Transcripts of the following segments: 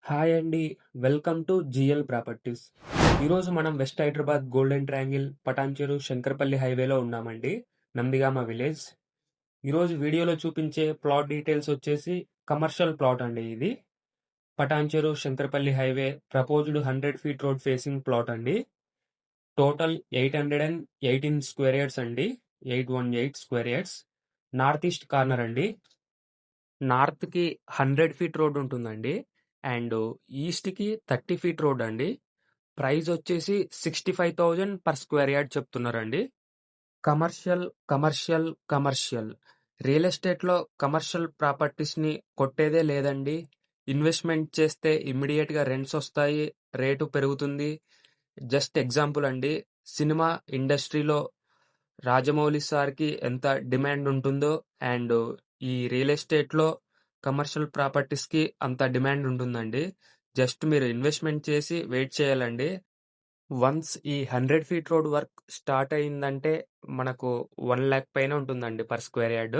Hi అండి. Welcome to GL properties. ఈరోజు మనం west Hyderabad golden triangle, Patancheru, Shankarpally హైవేలో ఉన్నామండి. నందిగామ విలేజ్. ఈరోజు వీడియోలో చూపించే ప్లాట్ డీటెయిల్స్ వచ్చేసి కమర్షియల్ ప్లాట్ అండి ఇది. Patancheru, Shankarpally highway proposed 100 feet road facing plot అండి. టోటల్ 818 స్క్వేర్ యార్డ్స్ అండి. 818 square yards. North east corner అండి. నార్త్‌కి 100 ఫీట్ రోడ్ ఉంటుందండి. అండ్ ఈస్ట్‌కి 30 ఫీట్ రోడ్ అండి. ప్రైస్ వచ్చేసి 65,000 పర్ స్క్వేర్ యార్డ్ చెప్తున్నారండి. Commercial, commercial, commercial. రియల్ ఎస్టేట్‌లో కమర్షియల్ ప్రాపర్టీస్‌ని కొట్టేదే లేదండి. ఇన్వెస్ట్‌మెంట్ చేస్తే ఇమ్మీడియేట్‌గా రెంట్స్ వస్తాయి. రేటు పెరుగుతుంది. జస్ట్ ఎగ్జాంపుల్ అండి. సినిమా ఇండస్ట్రీలో రాజమౌళి సార్‌కి ఎంత డిమాండ్ ఉంటుందో అండ్ ఈ రియల్ ఎస్టేట్‌లో కమర్షియల్ ప్రాపర్టీస్‌కి అంత డిమాండ్ ఉంటుందండి. జస్ట్ మీరు ఇన్వెస్ట్‌మెంట్ చేసి వెయిట్ చేయాలండి. వన్స్ ఈ 100 ఫీట్ రోడ్ వర్క్ స్టార్ట్ అయిందంటే మనకు 1,00,000 పైన ఉంటుందండి పర్ స్క్వేర్ యార్డ్.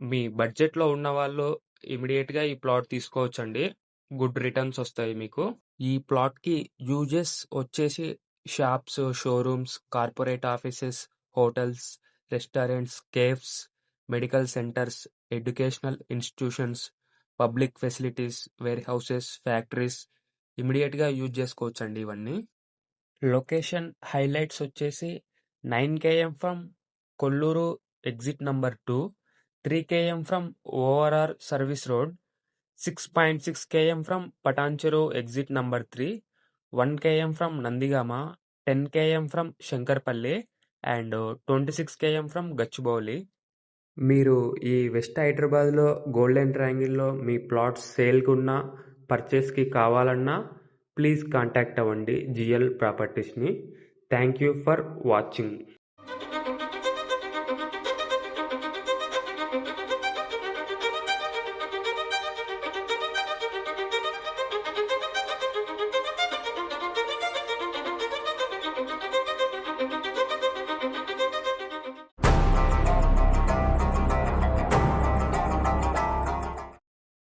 మీ బడ్జెట్‌లో ఉన్నవాళ్ళు ఇమ్మీడియేట్‌గా ఈ ప్లాట్ తీసుకోవచ్చండి. గుడ్ రిటర్న్స్ వస్తాయి మీకు. ఈ ప్లాట్‌కి యూజెస్ వచ్చేసి shops, showrooms, corporate offices, hotels, restaurants, cafes, medical centres, educational institutions, public facilities, warehouses, factories ఇమ్మీడియేట్‌గా యూజ్ చేసుకోవచ్చండి ఇవన్నీ. లొకేషన్ హైలైట్స్ వచ్చేసి 9 km from Kolluru exit number 2, 3 km from ORR service road, 6.6 km from Patancheru exit number 3, 1 km from Nandigama, 10 km from Shankarpalli and 26 km from Gachibowli. మీరు ఈ west హైదరాబాద్లో golden ట్రయాంగిల్లో మీ plots సేల్కి ఉన్నా పర్చేస్కి కావాలన్నా ప్లీజ్ కాంటాక్ట్ అవ్వండి జిఎల్ ప్రాపర్టీస్ని. Thank you for watching.